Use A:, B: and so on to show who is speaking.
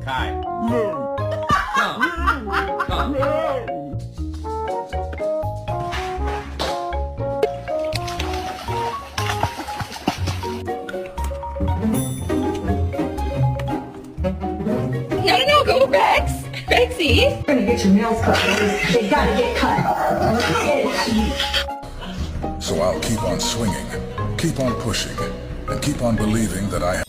A: Kai.
B: No, go Rex. Rexy.
C: You're gonna get your nails cut. They gotta get cut.
D: So I'll keep on swinging, keep on pushing, and keep on believing that I